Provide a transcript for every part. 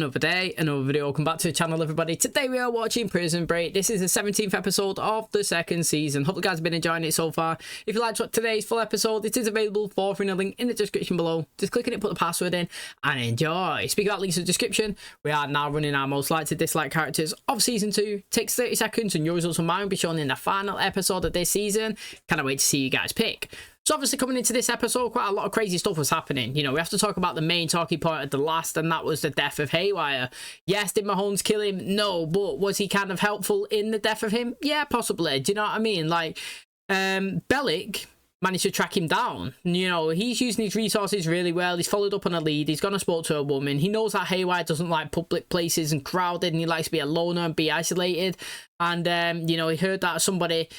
Another day, another video. Welcome back to the channel, everybody. Today we are watching Prison Break. This is the 17th episode of the second season. Hope you guys have been enjoying it so far. If you liked today's full episode, it is available for free in a link in the description below. Just click on it, put the password in, and enjoy. Speaking about links in the description, we are now running our most likely to dislike characters of season 2. Takes 30 seconds, and your results from mine will be shown in the final episode of this season. Cannot wait to see you guys pick. So obviously coming into this episode, quite a lot of crazy stuff was happening. You know, we have to talk about the main talking point at the last, and that was the death of Haywire. Yes, did Mahones kill him? No, but was he kind of helpful in the death of him? Yeah, possibly. Do you know what I mean? Like, Bellic managed to track him down. You know, he's using his resources really well. He's followed up on a lead. He's gone and spoke to a woman. He knows that Haywire doesn't like public places and crowded, and he likes to be a loner and be isolated. And, you know, he heard that somebody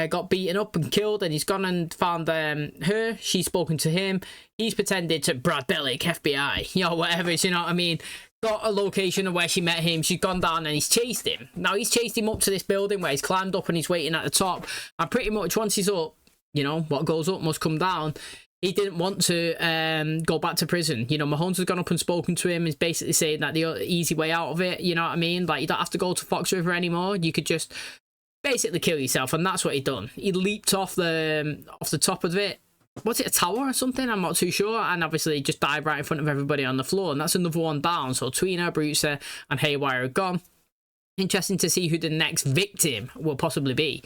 got beaten up and killed, and he's gone and found her. She's spoken to him. He's pretended to Brad Bellic, FBI, you know, whatever, you know what I mean? Got a location of where she met him. She's gone down and he's chased him. Now, he's chased him up to this building where he's climbed up and he's waiting at the top. And pretty much once he's up, you know, what goes up must come down. He didn't want to go back to prison. You know, Mahones has gone up and spoken to him. He's basically saying that the easy way out of it, you know what I mean? Like, you don't have to go to Fox River anymore. You could just basically kill yourself, and that's what he done. He leaped off the top of it. Was it a tower or something? I'm not too sure. And obviously just died right in front of everybody on the floor, and that's another one down. So Tweener, Bruiser, and Haywire are gone. Interesting to see who the next victim will possibly be.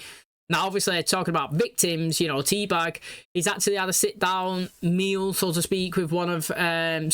Now, obviously, talking about victims, you know, Teabag, he's actually had a sit-down meal, so to speak, with one of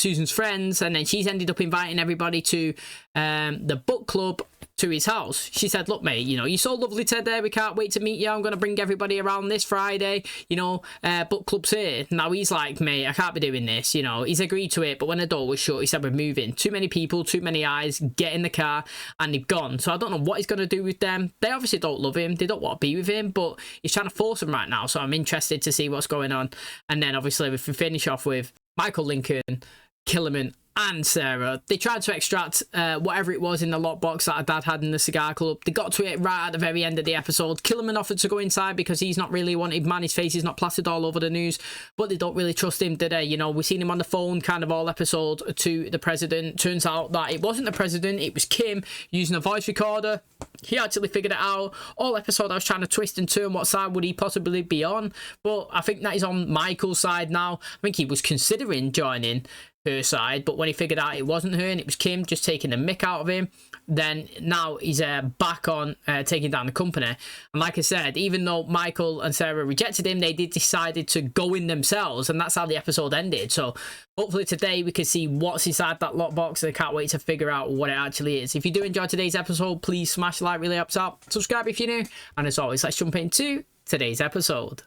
Susan's friends, and then she's ended up inviting everybody to the book club to his house. She said, look, mate, you know, you're so lovely today. We can't wait to meet you. I'm going to bring everybody around this Friday. You know, book club's here. Now, he's like, mate, I can't be doing this. You know, he's agreed to it, but when the door was shut, he said, we're moving. Too many people, too many eyes, get in the car, and they've gone. So I don't know what he's going to do with them. They obviously don't love him. They don't want to be with him, but he's trying to force them right now. So I'm interested to see what's going on. And then, obviously, if we finish off with Michael Lincoln, Killerman, and Sarah, they tried to extract whatever it was in the lockbox that her dad had in the cigar club. They got to it right at the very end of the episode. Killerman offered to go inside because he's not really a wanted man. His face is not plastered all over the news, but they don't really trust him, did they? You know, we've seen him on the phone kind of all episode to the president. Turns out that it wasn't the president, it was Kim using a voice recorder. He actually figured it out. All episode I was trying to twist and turn what side would he possibly be on, but I think that he's on Michael's side now. I think he was considering joining her side, but when he figured out it wasn't her and it was Kim just taking the mick out of him, then now he's back on taking down the company. And like I said, even though Michael and Sarah rejected him, they did decided to go in themselves, and that's how the episode ended. So hopefully today we can see what's inside that lockbox, and I can't wait to figure out what it actually is. If you do enjoy today's episode, please smash the like, really helps out. Subscribe if you're new, and as always, let's jump into today's episode.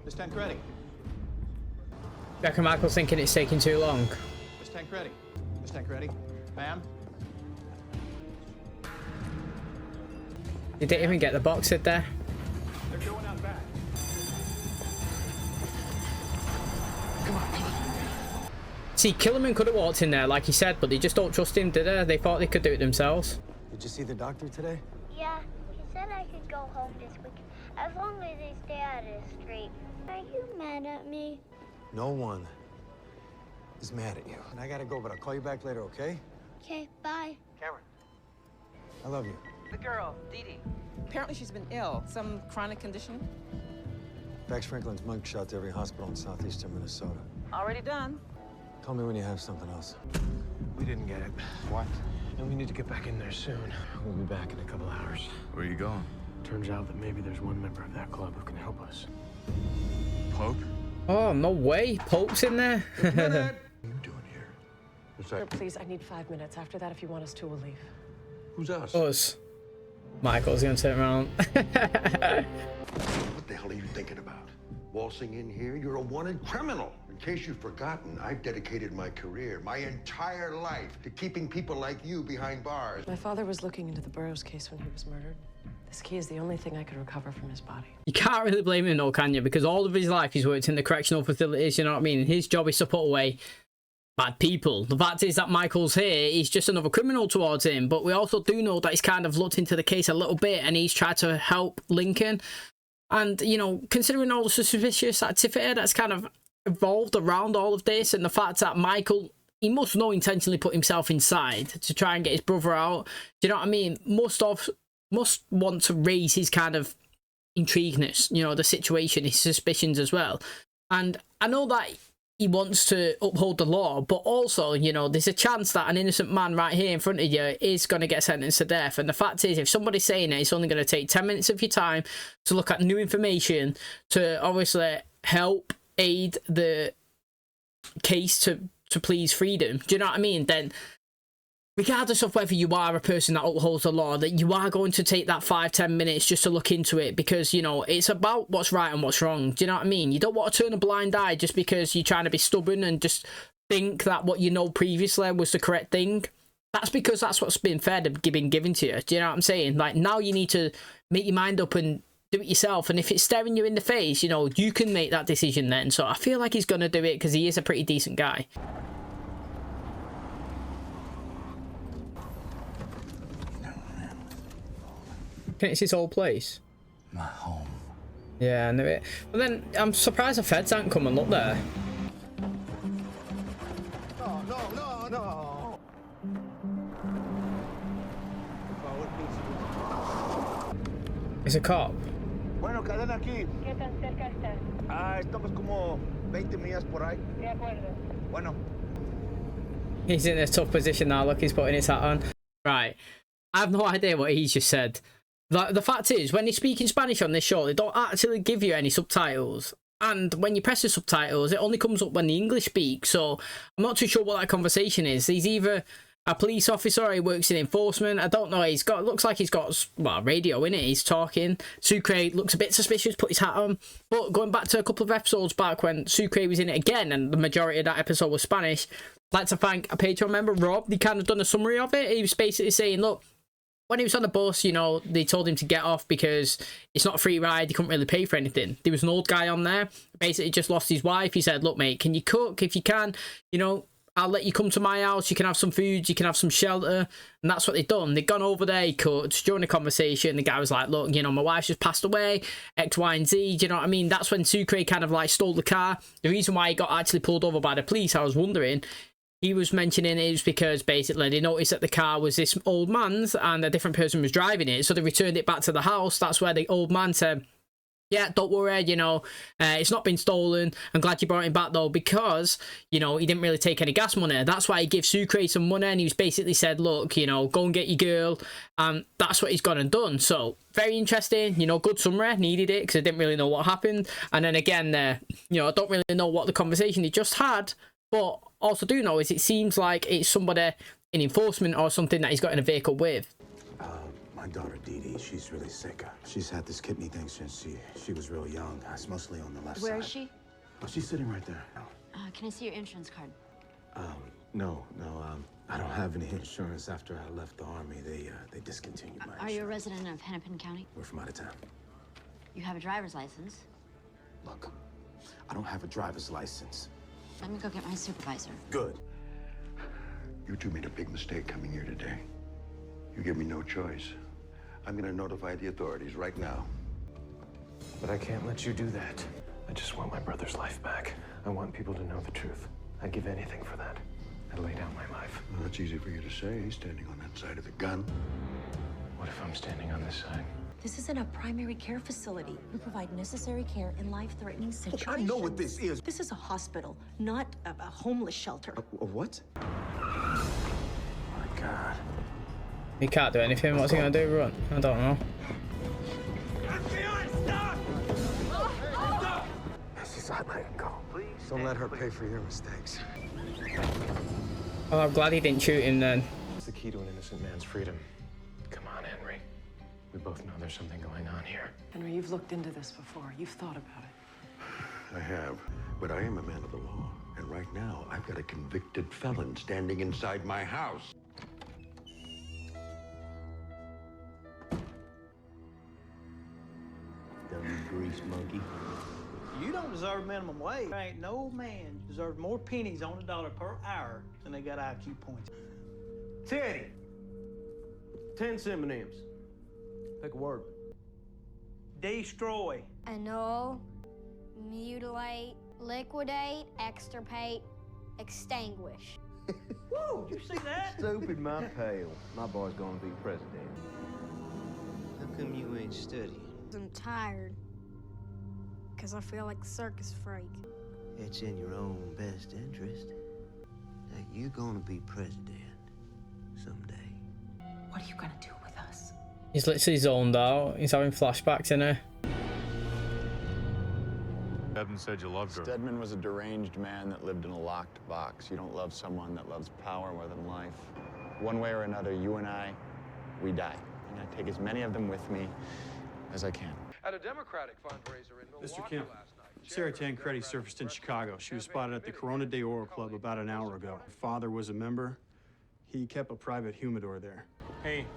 Miss Tancredi. Reckon Michael's thinking it's taking too long. Miss Tancredi. Miss Tancredi. Ma'am? They didn't even get the box, did they? They're going out back. Come on, come on. See, Killerman could have walked in there, like he said, but they just don't trust him, did they? They thought they could do it themselves. Did you see the doctor today? Yeah, he said I could go home this week as long as they stay out of the street. Are you mad at me? No one is mad at you. And I gotta go, but I'll call you back later, okay? Okay, bye. Cameron. I love you. The girl, Dee Dee. Apparently she's been ill. Some chronic condition. Fax Franklin's mugshot to every hospital in southeastern Minnesota. Already done. Call me when you have something else. We didn't get it. What? And we need to get back in there soon. We'll be back in a couple hours. Where are you going? Turns out that maybe there's one member of that club who can help us. Pope? Oh, no way. Pope's in there. What are you doing here? What's Sir, that? please, I need 5 minutes. After that, if you want us to, we'll leave. Who's us? Us. Michael's gonna turn around. What the hell are you thinking about? Waltzing in here? You're a wanted criminal. In case you've forgotten, I've dedicated my career, my entire life, to keeping people like you behind bars. My father was looking into the Burroughs case when he was murdered. This key is the only thing I could recover from his body. You can't really blame him though, can you? Because all of his life he's worked in the correctional facilities, you know what I mean? And his job is to put away bad people. The fact is that Michael's here, he's just another criminal towards him, but we also do know that he's kind of looked into the case a little bit and he's tried to help Lincoln. And, you know, considering all the suspicious activity that's kind of evolved around all of this, and the fact that Michael, he must know intentionally put himself inside to try and get his brother out. Do you know what I mean? Must want to raise his kind of intrigueness, you know, the situation, his suspicions as well. And I know that he wants to uphold the law, but also, you know, there's a chance that an innocent man right here in front of you is going to get sentenced to death. And the fact is, if somebody's saying it, it's only going to take 10 minutes of your time to look at new information to obviously help aid the case to please freedom. Do you know what I mean? Then, regardless of whether you are a person that upholds the law, that you are going to take that 5-10 minutes just to look into it, because, you know, it's about what's right and what's wrong. Do you know what I mean? You don't want to turn a blind eye just because you're trying to be stubborn and just think that what you know previously was the correct thing. That's because that's what's been fed and been given to you. Do you know what I'm saying? Like, now you need to make your mind up and do it yourself. And if it's staring you in the face, you know, you can make that decision then. So I feel like he's going to do it because he is a pretty decent guy. It's his old place. My home. Yeah, I knew it. But then I'm surprised the feds aren't come and look there. No. It's a cop. Bueno, cadena aquí. ¿Qué tan cerca estás? Estamos como 20 millas por ahí. De acuerdo. Bueno. He's in a tough position now. Look, he's putting his hat on. Right. I have no idea what he's just said. The fact is, when they speak in Spanish on this show, they don't actually give you any subtitles. And when you press the subtitles, it only comes up when the English speaks. So I'm not too sure what that conversation is. He's either a police officer or he works in enforcement. I don't know. Looks like he's got, well, radio in it. He's talking. Sucre looks a bit suspicious, put his hat on. But going back to a couple of episodes back when Sucre was in it again, and the majority of that episode was Spanish, I'd like to thank a Patreon member, Rob. He kind of done a summary of it. He was basically saying, look, when he was on the bus, you know, they told him to get off because it's not a free ride. He couldn't really pay for anything. There was an old guy on there, basically just lost his wife. He said, look, mate, can you cook? If you can, you know, I'll let you come to my house. You can have some food. You can have some shelter. And that's what they've done. They've gone over there. He cooked. During the conversation, the guy was like, look, you know, my wife's just passed away. X, Y, and Z. Do you know what I mean? That's when Sucre kind of like stole the car. The reason why he got actually pulled over by the police, I was wondering, he was mentioning it was because basically they noticed that the car was this old man's and a different person was driving it. So they returned it back to the house. That's where the old man said, yeah, don't worry, you know, it's not been stolen. I'm glad you brought him back, though, because, you know, he didn't really take any gas money. That's why he gave Sucre some money, and he was basically said, look, you know, go and get your girl. That's what he's gone and done. So, very interesting, you know, good summary. Needed it, because I didn't really know what happened. And then again, you know, I don't really know what the conversation he just had, but also do know is it seems like it's somebody in enforcement or something that he's got in a vehicle with. My daughter Dee Dee, she's really sick. She's had this kidney thing since she was real young. It's mostly on the left side. Where is she? Oh, she's sitting right there. Can I see your insurance card? No, I don't have any insurance. After I left the Army, they discontinued my insurance. Are you a resident of Hennepin County? We're from out of town. You have a driver's license? Look, I don't have a driver's license. Let me go get my supervisor. Good. You two made a big mistake coming here today. You give me no choice. I'm gonna notify the authorities right now. But I can't let you do that. I just want my brother's life back. I want people to know the truth. I'd give anything for that. I'd lay down my life. Well, that's easy for you to say, standing on that side of the gun. What if I'm standing on this side? This isn't a primary care facility. We provide necessary care in life-threatening situations. Look, I know what this is. This is a hospital, not a homeless shelter. A what? Oh my God. He can't do anything. What's he gonna do? Run? I don't know. She's not letting go. Don't let her pay for your mistakes. Oh, I'm glad he didn't shoot him then. It's the key to an innocent man's freedom. Come on, Henry. We both know there's something going on here. Henry, you've looked into this before. You've thought about it. I have, but I am a man of the law. And right now, I've got a convicted felon standing inside my house. Dummy grease monkey. You don't deserve minimum wage. There ain't no man deserves more pennies on the dollar per hour than they got IQ points. Teddy. 10 synonyms. Pick a word. Destroy. Annul, mutilate, liquidate, extirpate, extinguish. Whoa, did you see that? Stupid my pal. My boy's gonna be president. How come you ain't studying? I'm tired. Because I feel like a circus freak. It's in your own best interest that you're gonna be president someday. What are you gonna do with us? He's literally zoned out. He's having flashbacks in her. Evan said you loved her. Stedman was a deranged man that lived in a locked box. You don't love someone that loves power more than life. One way or another, you and I, we die. And I take as many of them with me as I can. At a Democratic fundraiser in Milwaukee Mr. Kemp, last night, Sarah Tancredi surfaced in Chicago. She was spotted at the Corona de Oro Club about an hour ago. Her father was a member. He kept a private humidor there. Hey,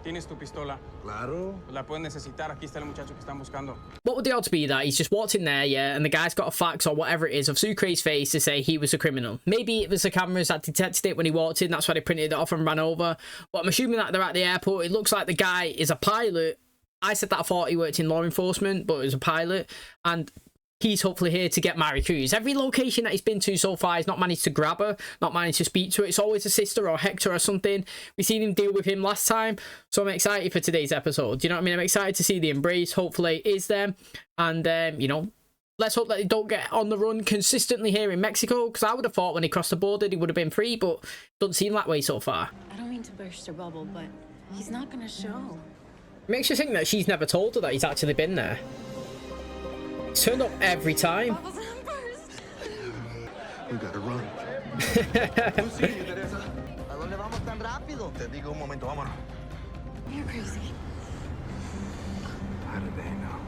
¿tienes tu pistola? Claro. La pueden necesitar. Aquí está el muchacho que están buscando. What would the odds be that he's just walked in there, yeah, and the guy's got a fax or whatever it is of Sucre's face to say he was a criminal? Maybe it was the cameras that detected it when he walked in, that's why they printed it off and ran over. But I'm assuming that they're at the airport. It looks like the guy is a pilot. I said that I thought he worked in law enforcement, but it was a pilot. And he's hopefully here to get Maricruz. Every location that he's been to so far, he's not managed to grab her, not managed to speak to her. It's always a sister or Hector or something. We've seen him deal with him last time, so I'm excited for today's episode. Do you know what I mean? I'm excited to see the embrace. Hopefully it is them. And, you know, let's hope that they don't get on the run consistently here in Mexico, because I would have thought when he crossed the border he would have been free, but doesn't seem that way so far. I don't mean to burst your bubble, but he's not gonna show. Makes you think that she's never told her that he's actually been there. He's turned up every time. We gotta run. You're crazy. How did they know?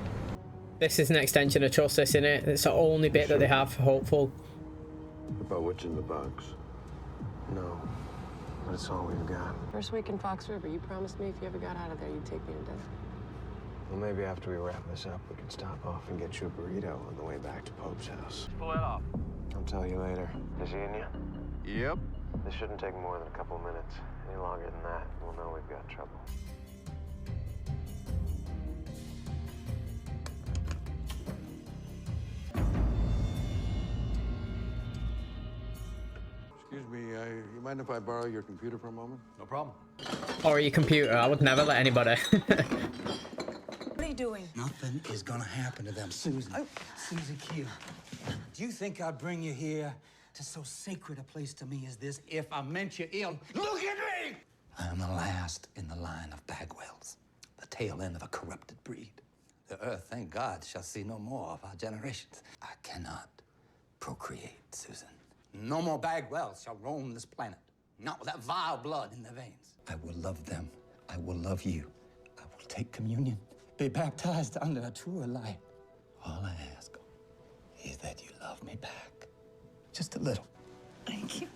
This is an extension of trust, this, isn't it? It's the only bit that they have for hopeful. About what's in the box? No. But it's all we've got. First week in Fox River, you promised me if you ever got out of there, you'd take me to dinner. Well, maybe after we wrap this up, we can stop off and get you a burrito on the way back to Pope's house. pull that off. I'll tell you later. Is he in you? Yep. This shouldn't take more than a couple of minutes. Any longer than that, we'll know we've got trouble. Excuse me, you mind if I borrow your computer for a moment? No problem. Or your computer. I would never let anybody. What are you doing? Nothing is gonna happen to them, Susan. Oh. Susie Q, do you think I'd bring you here to so sacred a place to me as this if I meant you ill? Look at me! I am the last in the line of Bagwells, the tail end of a corrupted breed. The earth, thank God, shall see no more of our generations. I cannot procreate, Susan. No more Bagwells shall roam this planet, not with that vile blood in their veins. I will love them. I will love you. I will take communion, be baptized under a truer life. All I ask is that you love me back. Just a little. Thank you.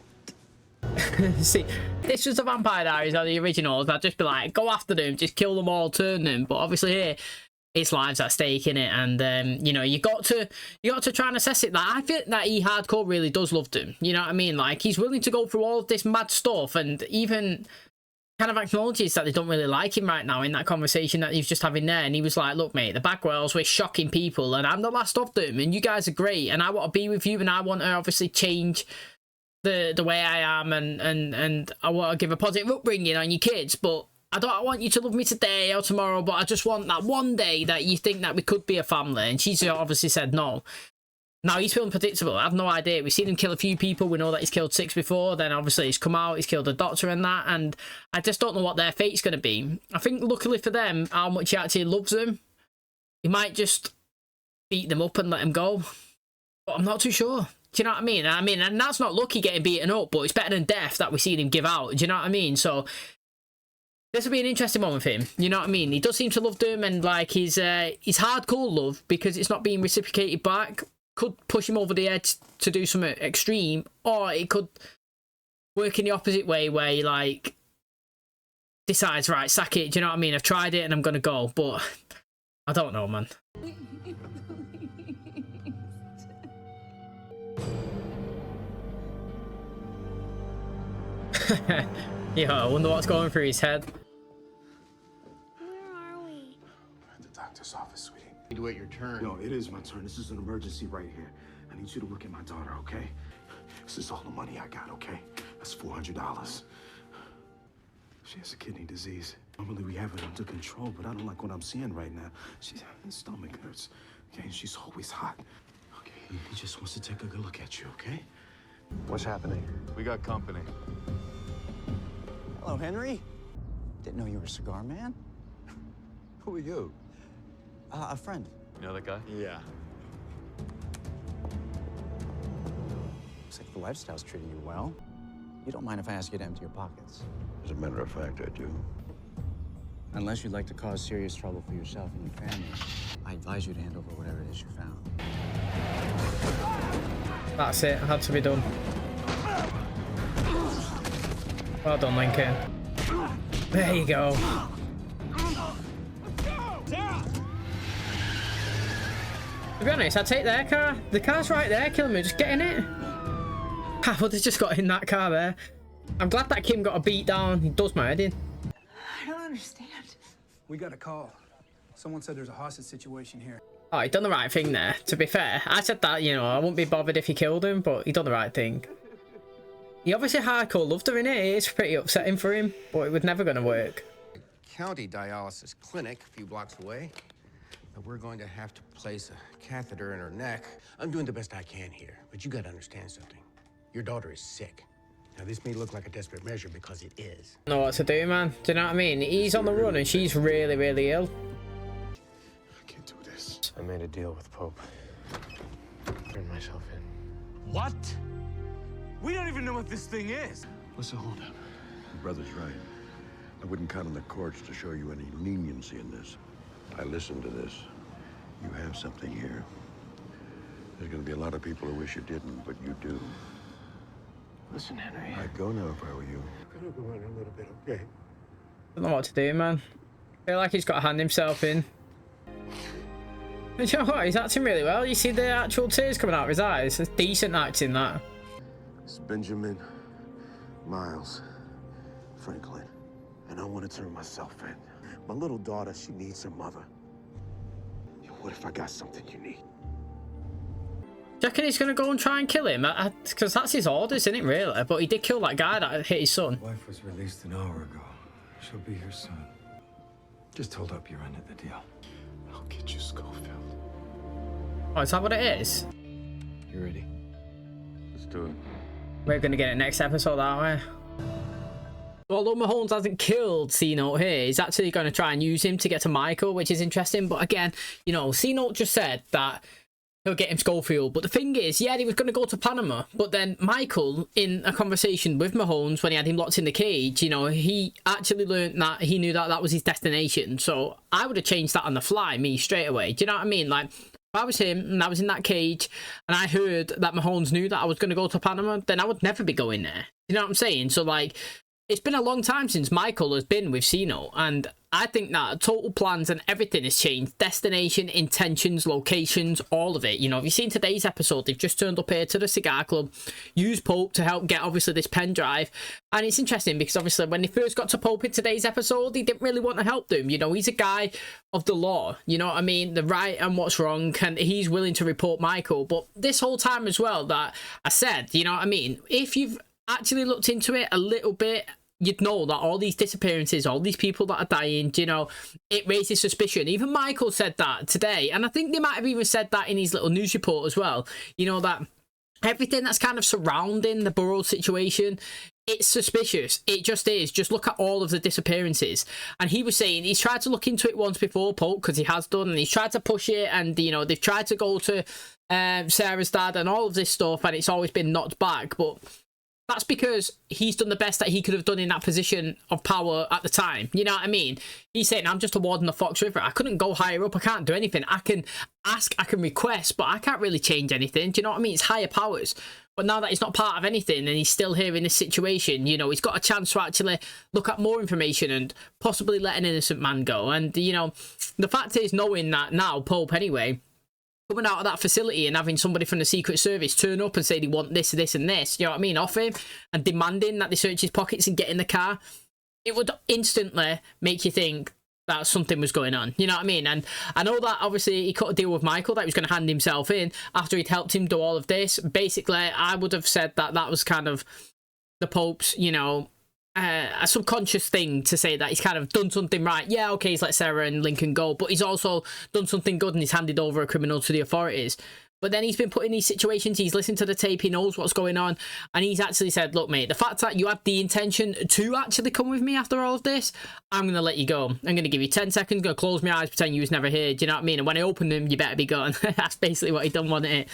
See, this was the Vampire Diaries or the originals. I'd just be like, go after them, just kill them all, turn them. But obviously here, it's lives at stake in it, and you know, you got to try and assess it. Like, I think that he hardcore really does love them. You know what I mean? Like, he's willing to go through all of this mad stuff, and even kind of acknowledges that they don't really like him right now in that conversation that he was just having there. And he was like, look, mate, the Bagwells were shocking people, and I'm the last of them, and you guys are great, and I want to be with you, and I want to obviously change the way I am, and I want to give a positive upbringing on your kids, but I don't want you to love me today or tomorrow, but I just want that one day that you think that we could be a family. And she's obviously said no. Now, he's feeling predictable. I have no idea. We've seen him kill a few people. We know that he's killed 6 before. Then, obviously, he's come out. He's killed a doctor and that. And I just don't know what their fate's going to be. I think, luckily for them, how much he actually loves them, he might just beat them up and let them go. But I'm not too sure. Do you know what I mean? And that's not lucky getting beaten up, but it's better than death that we've seen him give out. Do you know what I mean? So this will be an interesting one with him. You know what I mean? He does seem to love them, and like his hardcore love, because it's not being reciprocated back, could push him over the edge to do something extreme, or it could work in the opposite way where he like decides, right, sack it. Do you know what I mean? I've tried it and I'm gonna go, but I don't know, man. Yeah, I wonder what's going through his head. Where are we? At the doctor's office, sweetie. You wait your turn. No, it is my turn. This is an emergency right here. I need you to look at my daughter, okay? This is all the money I got, okay? That's $400. She has a kidney disease. Normally we have it under control, but I don't like what I'm seeing right now. Her stomach hurts, okay? And she's always hot. Okay, he just wants to take a good look at you, okay? What's happening? We got company. Hello, Henry. Didn't know you were a cigar man. Who are you? A friend. You know that guy? Yeah. Looks like the lifestyle's treating you well. You don't mind if I ask you to empty your pockets? As a matter of fact, I do. Unless you'd like to cause serious trouble for yourself and your family, I advise you to hand over whatever it is you found. That's it. Had to be done. Well done, Lincoln. There you go. To be honest, I'd take their car. The car's right there. Kill me. Just get in it. Ah, well, they just got in that car there. I'm glad that Kim got a beat down. He does my head in. I don't understand. We got a call. Someone said there's a hostage situation here. Oh, he done the right thing there. To be fair, I said that, you know, I wouldn't be bothered if he killed him, but he done the right thing. He obviously hardcore loved her, innit? It's pretty upsetting for him, but it was never going to work. County dialysis clinic a few blocks away. But we're going to have to place a catheter in her neck. I'm doing the best I can here, but you gotta understand something. Your daughter is sick. Now, this may look like a desperate measure because it is. Know what to do, man. Do you know what I mean? He's on the run and she's really, really ill. I can't do this. I made a deal with Pope. Turned myself in. What? We don't even know what this thing is. What's the holdup? Your brother's right. I wouldn't count on the courts to show you any leniency in this. I listened to this. You have something here. There's gonna be a lot of people who wish you didn't, but you do. Listen, Henry. I'd go now if I were you. I'm gonna go in a little bit, okay? Don't know what to do, man. I feel like he's got to hand himself in. But you know what? He's acting really well. You see the actual tears coming out of his eyes. It's decent acting, that. It's Benjamin, Miles, Franklin, and I want to turn myself in. My little daughter, she needs her mother. What if I got something you need? Do you reckon he's going to go and try and kill him? Because that's his orders, isn't it, really? But he did kill that guy that hit his son. Wife was released an hour ago. She'll be here soon. Just hold up your end of the deal. I'll get you Schofield. Oh, is that what it is? You ready? Let's do it. We're going to get it next episode, aren't we? Although Mahones hasn't killed C-Note here, he's actually going to try and use him to get to Michael, which is interesting. But again, you know, C-Note just said that he'll get him Schofield. But the thing is, yeah, he was going to go to Panama. But then Michael, in a conversation with Mahones when he had him locked in the cage, you know, he actually learned that he knew that that was his destination. So I would have changed that on the fly, me, straight away. Do you know what I mean? Like, if I was him and I was in that cage and I heard that Mahones knew that I was going to go to Panama, then I would never be going there. You know what I'm saying? So, like, it's been a long time since Michael has been with C-Note, and I think that total plans and everything has changed. Destination, intentions, locations, all of it. You know, if you've seen today's episode, they've just turned up here to the cigar club, used Pope to help get, obviously, this pen drive. And it's interesting because, obviously, when they first got to Pope in today's episode, he didn't really want to help them. You know, he's a guy of the law, you know what I mean? The right and what's wrong, and he's willing to report Michael. But this whole time as well that I said, you know what I mean? If you've actually looked into it a little bit, you'd know that all these disappearances, all these people that are dying, you know, it raises suspicion. Even Michael said that today, and I think they might have even said that in his little news report as well, you know, that everything that's kind of surrounding the Burroughs situation, it's suspicious. It just is. Just look at all of the disappearances. And he was saying he's tried to look into it once before, Pope, because he has done, and he's tried to push it, and, you know, they've tried to go to Sarah's dad and all of this stuff, and it's always been knocked back. But that's because he's done the best that he could have done in that position of power at the time. You know what I mean? He's saying, I'm just a warden of Fox River. I couldn't go higher up. I can't do anything. I can ask, I can request, but I can't really change anything. Do you know what I mean? It's higher powers. But now that he's not part of anything and he's still here in this situation, you know, he's got a chance to actually look at more information and possibly let an innocent man go. And, you know, the fact is, knowing that now, Pope anyway, coming out of that facility and having somebody from the Secret Service turn up and say they want this, this, and this, you know what I mean, off him, and demanding that they search his pockets and get in the car, it would instantly make you think that something was going on, you know what I mean? And I know that obviously he cut a deal with Michael that he was going to hand himself in after he'd helped him do all of this. Basically, I would have said that that was kind of the Pope's, you know, a subconscious thing to say that he's kind of done something right. Yeah, okay, he's let Sarah and Lincoln go, but he's also done something good and he's handed over a criminal to the authorities. But then he's been put in these situations, he's listened to the tape, he knows what's going on, and he's actually said, look, mate, the fact that you had the intention to actually come with me after all of this, I'm going to let you go. I'm going to give you 10 seconds, going to close my eyes, pretend you was never here, do you know what I mean? And when I open them, you better be gone. That's basically what he done, wasn't it?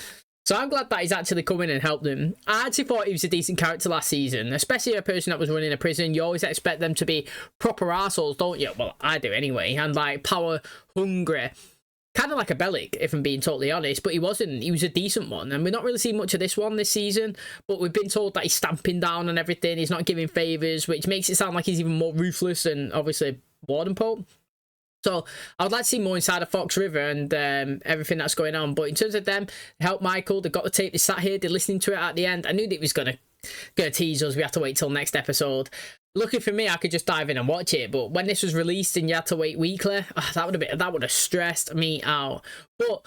So I'm glad that he's actually come in and helped them. I actually thought he was a decent character last season, especially a person that was running a prison. You always expect them to be proper assholes, don't you? Well, I do anyway. And like power hungry. Kind of like a Bellic, if I'm being totally honest, but he wasn't. He was a decent one, and we're not really seeing much of this one this season, but we've been told that he's stamping down on everything, he's not giving favours, which makes it sound like he's even more ruthless than, obviously, Warden Pope. So, I would like to see more inside of Fox River and everything that's going on, but in terms of them, help Michael, they got the tape, they sat here, they're listening to it at the end. I knew that it was going to tease us, we have to wait till next episode. Lucky for me, I could just dive in and watch it, but when this was released and you had to wait weekly, that would have stressed me out. But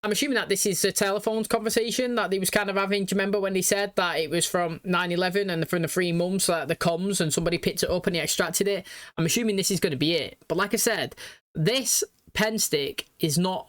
I'm assuming that this is a telephone conversation that they was kind of having. Do you remember when they said that it was from 9/11 and from the 3 months, like the comms, and somebody picked it up and he extracted it? I'm assuming this is going to be it. But like I said, this pen stick is not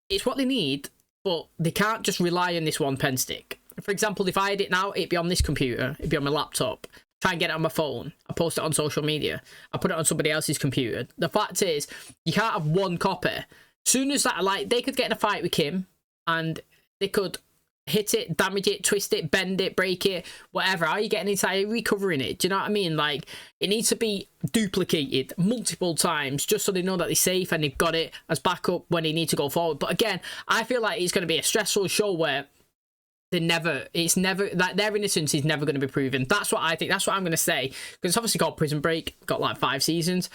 it's what they need, but they can't just rely on this one pen stick. For example, if I had it now, it'd be on this computer, it'd be on my laptop. Try and get it on my phone. I post it on social media. I put it on somebody else's computer. The fact is, you can't have one copy. Soon as that, like, they could get in a fight with Kim and they could hit it, damage it, twist it, bend it, break it, whatever. How are you getting inside? Are you recovering it? Do you know what I mean? Like, it needs to be duplicated multiple times just so they know that they're safe and they've got it as backup when they need to go forward. But again, I feel like it's going to be a stressful show where that their innocence is never going to be proven. That's what I think. That's what I'm going to say, because it's obviously called Prison Break, got like 5 seasons.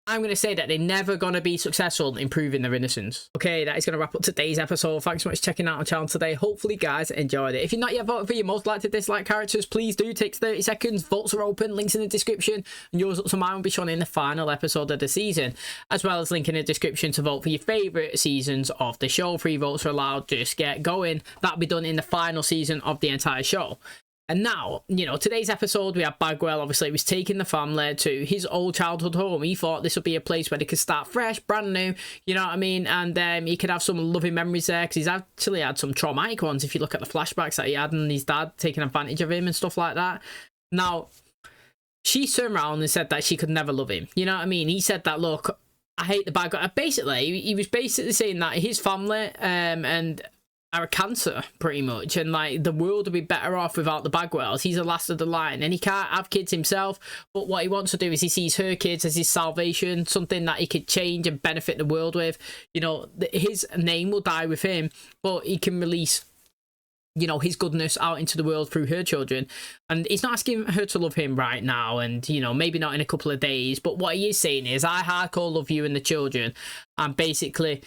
I'm going to say that they're never going to be successful in proving their innocence. Okay, that is going to wrap up today's episode. Thanks so much for checking out our channel today. Hopefully, guys, enjoyed it. If you're not yet voted for your most likely to dislike characters, please do. Take 30 seconds. Votes are open. Links in the description. And yours up to mine will be shown in the final episode of the season, as well as link in the description to vote for your favourite seasons of the show. 3 votes are allowed. Just get going. That'll be done in the final season of the entire show. And now, you know, today's episode, we have Bagwell. Obviously, he was taking the family to his old childhood home. He thought this would be a place where they could start fresh, brand new, you know what I mean? And he could have some loving memories there, because he's actually had some traumatic ones if you look at the flashbacks that he had and his dad taking advantage of him and stuff like that. Now, she turned around and said that she could never love him. You know what I mean? He said that, look, I hate the Bagwell. Basically, he was basically saying that his family and are a cancer, pretty much, and like the world would be better off without the Bagwells. He's the last of the line, and he can't have kids himself, but what he wants to do is he sees her kids as his salvation, something that he could change and benefit the world with. You know, his name will die with him, but he can release, you know, his goodness out into the world through her children. And he's not asking her to love him right now, and, you know, maybe not in a couple of days, but what he is saying is, I hardcore love you and the children, and basically,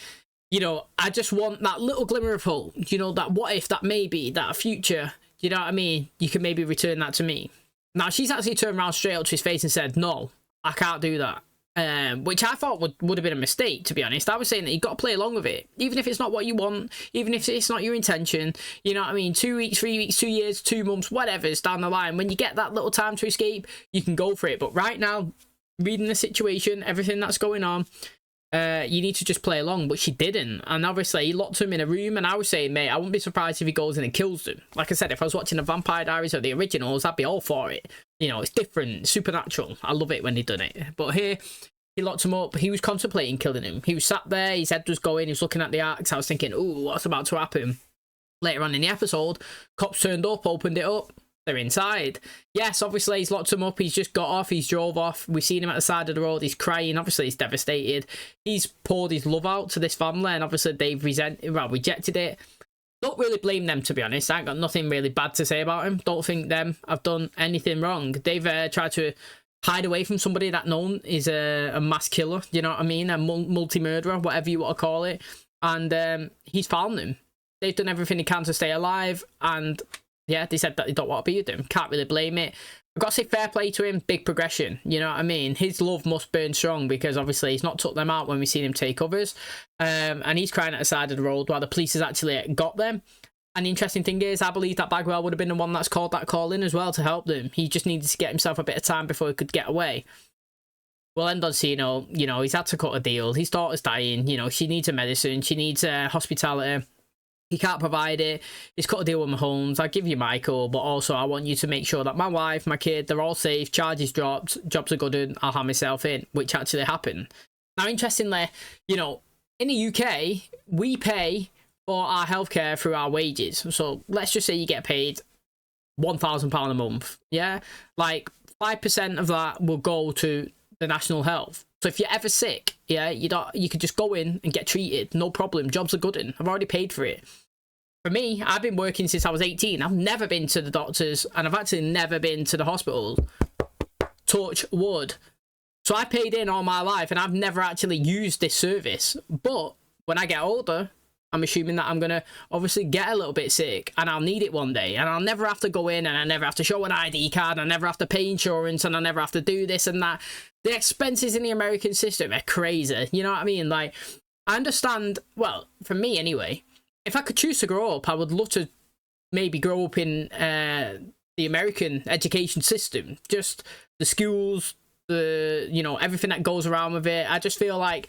you know, I just want that little glimmer of hope, you know, that what if, that maybe, that future, you know what I mean? You can maybe return that to me. Now, she's actually turned around straight up to his face and said, no, I can't do that. Which I thought would have been a mistake, to be honest. I was saying that you've got to play along with it. Even if it's not what you want, even if it's not your intention, you know what I mean? 2 weeks, 3 weeks, 2 years, 2 months, whatever's down the line. When you get that little time to escape, you can go for it. But right now, reading the situation, everything that's going on, you need to just play along, but she didn't. And obviously he locked him in a room, and I was saying, mate, I wouldn't be surprised if he goes in and kills them. Like I said, if I was watching the Vampire Diaries or the originals, I'd be all for it. You know, it's different, supernatural. I love it when they done it. But here, he locked him up. He was contemplating killing him. He was sat there, his head was going, he was looking at the axe. I was thinking, ooh, what's about to happen? Later on in the episode, cops turned up, opened it up. They're inside. Yes, obviously he's locked him up. He's just got off. He's drove off. We've seen him at the side of the road. He's crying. Obviously he's devastated. He's poured his love out to this family, and obviously they've rejected it. Don't really blame them, to be honest. I ain't got nothing really bad to say about him. Don't think them have done anything wrong. They've tried to hide away from somebody that known is a mass killer. You know what I mean? A multi-murderer, whatever you want to call it. and he's found them. They've done everything they can to stay alive, and yeah, they said that they don't want to be with him. Can't really blame it. I've got to say fair play to him, big progression, you know what I mean? His love must burn strong, because obviously he's not took them out when we've seen him take others, and he's crying at the side of the road while the police has actually got them. And the interesting thing is, I believe that Bagwell would have been the one that's called that call in as well to help them. He just needed to get himself a bit of time before he could get away. We'll end on seeing, you know, he's had to cut a deal. His daughter's dying, you know, she needs a medicine, she needs hospitality. He can't provide it. He's cut a deal with MAHONES. I'll give you Michael, but also I want you to make sure that my wife, my kid, they're all safe, charges dropped, jobs are good, and I'll have myself in, which actually happened. Now, interestingly, you know, in the UK, we pay for our healthcare through our wages. So let's just say you get paid £1,000 a month, yeah? Like 5% of that will go to the national health. So if you're ever sick, yeah, you could just go in and get treated, no problem. Jobs are good in. I've already paid for it. For me, I've been working since I was 18. I've never been to the doctors, and I've actually never been to the hospital. Touch wood. So I paid in all my life, and I've never actually used this service. But when I get older, I'm assuming that I'm going to obviously get a little bit sick, and I'll need it one day, and I'll never have to go in, and I never have to show an ID card, and I never have to pay insurance, and I never have to do this and that. The expenses in the American system are crazy, you know what I mean? Like, I understand, well, for me anyway, if I could choose to grow up, I would love to maybe grow up in the American education system, just the schools, the, you know, everything that goes around with it. I just feel like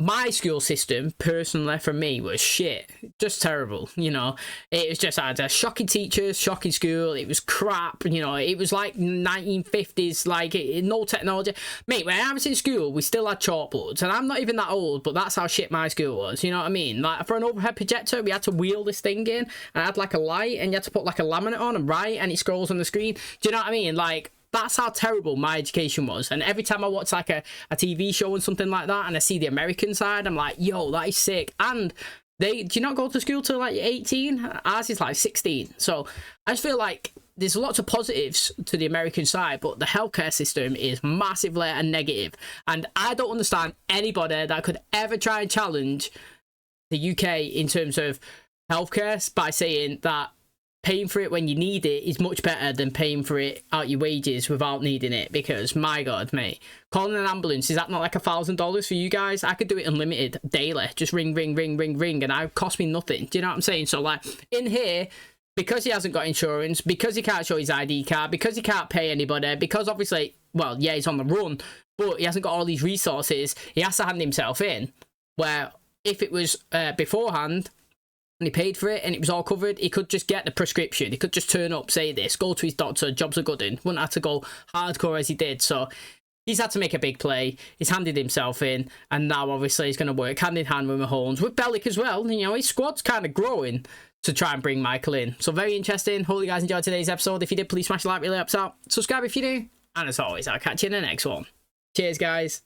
my school system, personally, for me, was shit. Just terrible, you know. It was just, I had shocking teachers, shocking school. It was crap, you know. It was like 1950s, like, no technology. Mate, when I was in school, we still had chalkboards. And I'm not even that old, but that's how shit my school was, you know what I mean? Like, for an overhead projector, we had to wheel this thing in. And I had, like, a light, and you had to put, like, a laminate on and write, and it scrolls on the screen. Do you know what I mean? Like, that's how terrible my education was. And every time I watch like a TV show and something like that, and I see the American side, I'm like, yo, that is sick. And do you not go to school till like 18? Ours is like 16. So I just feel like there's lots of positives to the American side, but the healthcare system is massively a negative. And I don't understand anybody that could ever try and challenge the UK in terms of healthcare by saying that paying for it when you need it is much better than paying for it out your wages without needing it. Because my god, mate, calling an ambulance, is that not like $1,000 for you guys? I could do it unlimited daily, just ring, and it cost me nothing. Do you know what I'm saying? So like in here, because he hasn't got insurance, because he can't show his ID card, because he can't pay anybody, because obviously, well, yeah, he's on the run, but he hasn't got all these resources, he has to hand himself in. Where if it was beforehand, and he paid for it and it was all covered, he could just get the prescription. He could just turn up, say this, go to his doctor, jobs are good in. Wouldn't have to go hardcore as he did. So he's had to make a big play. He's handed himself in, and now obviously he's going to work hand in hand with MAHONES, with Bellic as well. You know, his squad's kind of growing to try and bring Michael in. So very interesting. Hope you guys enjoyed today's episode. If you did, please smash the like, really helps out. Subscribe if you do. And as always, I'll catch you in the next one. Cheers, guys.